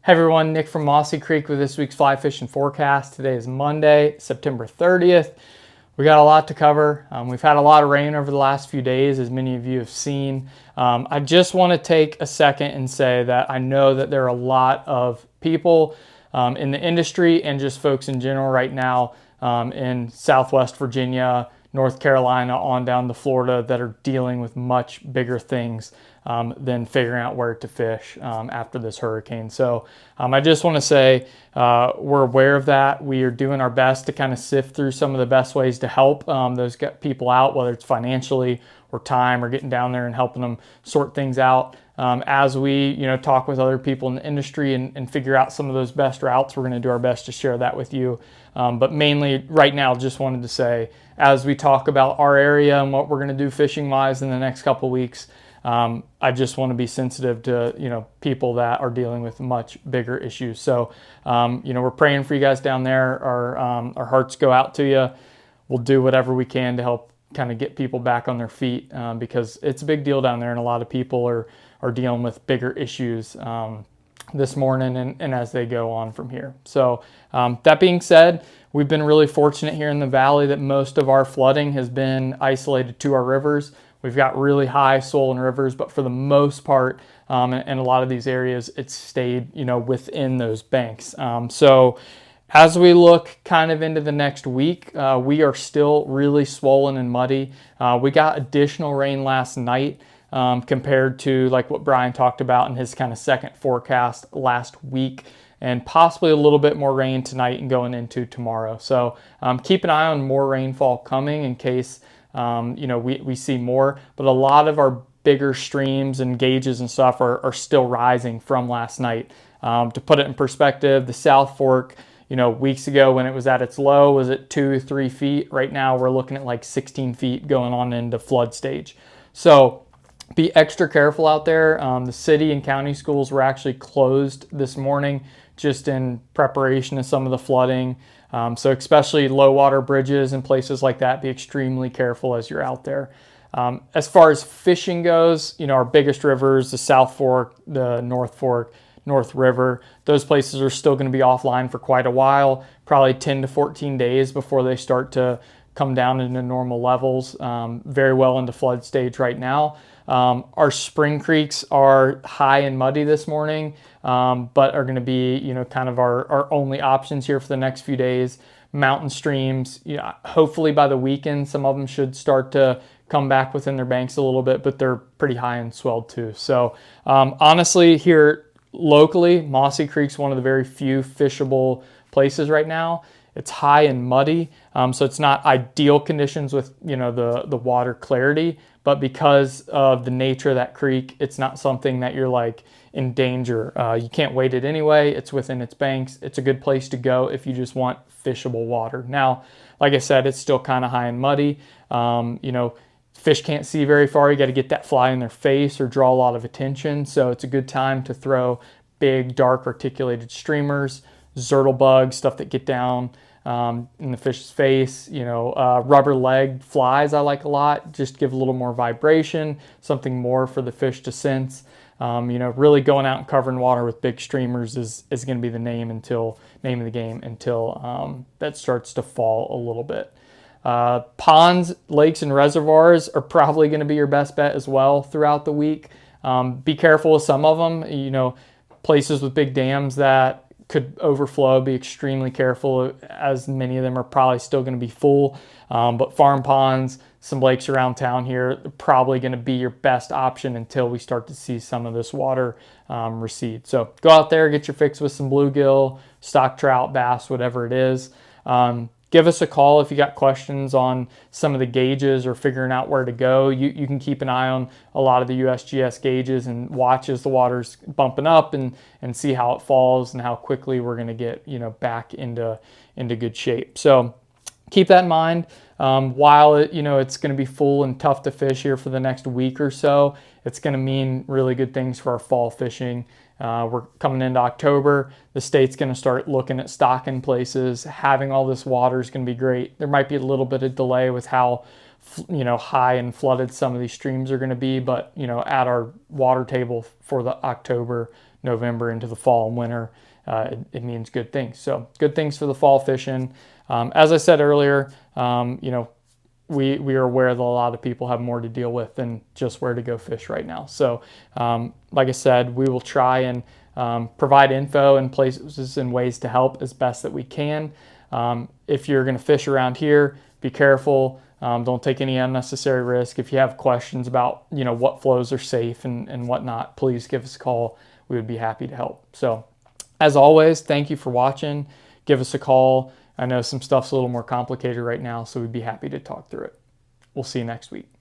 Hey everyone, Nick from Mossy Creek with this week's fly fishing forecast. Today is Monday, September 30th. We got a lot to cover. We've had a lot of rain over the last few days, as many of you have seen. I just want to take a second and say that I know that there are a lot of people in the industry and just folks in general right now in Southwest Virginia, North Carolina, on down to Florida that are dealing with much bigger things than figuring out where to fish after this hurricane. So I just want to say we're aware of that. We are doing our best to kind of sift through some of the best ways to help those people out, whether it's financially or time or getting down there and helping them sort things out. As we talk with other people in the industry and figure out some of those best routes, we're going to do our best to share that with you. But mainly right now, just wanted to say, as we talk about our area and what we're going to do fishing wise in the next couple of weeks, I just want to be sensitive to people that are dealing with much bigger issues. So we're praying for you guys down there. Our hearts go out to you. We'll do whatever we can to help kind of get people back on their feet because it's a big deal down there, and a lot of people are dealing with bigger issues this morning and as they go on from here. So that being said, we've been really fortunate here in the valley that most of our flooding has been isolated to our rivers. We've got really high swollen rivers, but for the most part, in a lot of these areas, it's stayed, within those banks. So as we look kind of into the next week, we are still really swollen and muddy. We got additional rain last night compared to like what Brian talked about in his kind of second forecast last week, and possibly a little bit more rain tonight and going into tomorrow. So keep an eye on more rainfall coming in case we see more, but a lot of our bigger streams and gauges and stuff are still rising from last night. To put it in perspective, the South Fork, weeks ago when it was at its low was at 2-3 feet. Right now we're looking at like 16 feet going on into flood stage. So be extra careful out there. The city and county schools were actually closed this morning just in preparation of some of the flooding. So especially low water bridges and places like that, be extremely careful as you're out there. As far as fishing goes, our biggest rivers, the South Fork, the North Fork, North River, those places are still going to be offline for quite a while, probably 10 to 14 days before they start to come down into normal levels, very well into flood stage right now. Our spring creeks are high and muddy this morning, but are going to be, kind of our only options here for the next few days. Mountain streams, hopefully by the weekend, some of them should start to come back within their banks a little bit, but they're pretty high and swelled too. So honestly, here locally, Mossy Creek's one of the very few fishable places right now. It's high and muddy, so it's not ideal conditions with the water clarity, but because of the nature of that creek, it's not something that you're like in danger. You can't wade it anyway. It's within its banks. It's a good place to go if you just want fishable water. Now, like I said, it's still kind of high and muddy. Fish can't see very far. You got to get that fly in their face or draw a lot of attention. So it's a good time to throw big, dark, articulated streamers, zertle bugs, stuff that get down in the fish's face. Rubber legged flies I like a lot. Just give a little more vibration, something more for the fish to sense. Really going out and covering water with big streamers is going to be the name of the game until that starts to fall a little bit. Ponds, lakes, and reservoirs are probably going to be your best bet as well throughout the week. Be careful with some of them. Places with big dams that could overflow, be extremely careful, as many of them are probably still going to be full. But farm ponds, some lakes around town here, are probably going to be your best option until we start to see some of this water recede. So go out there, get your fix with some bluegill, stock trout, bass, whatever it is. Give us a call if you got questions on some of the gauges or figuring out where to go. You can keep an eye on a lot of the USGS gauges and watch as the water's bumping up and see how it falls and how quickly we're going to get back into good shape. So keep that in mind. While it's going to be full and tough to fish here for the next week or so, it's going to mean really good things for our fall fishing. We're coming into October. The state's going to start looking at stocking places. Having all this water is going to be great. There might be a little bit of delay with how high and flooded some of these streams are going to be, but at our water table for the October, November into the fall and winter, it means good things. So good things for the fall fishing. As I said earlier, we are aware that a lot of people have more to deal with than just where to go fish right now. So like I said, we will try and provide info and places and ways to help as best that we can. If you're going to fish around here, be careful. Don't take any unnecessary risk. If you have questions about what flows are safe and whatnot, please give us a call. We would be happy to help. So as always, thank you for watching. Give us a call. I know some stuff's a little more complicated right now, so we'd be happy to talk through it. We'll see you next week.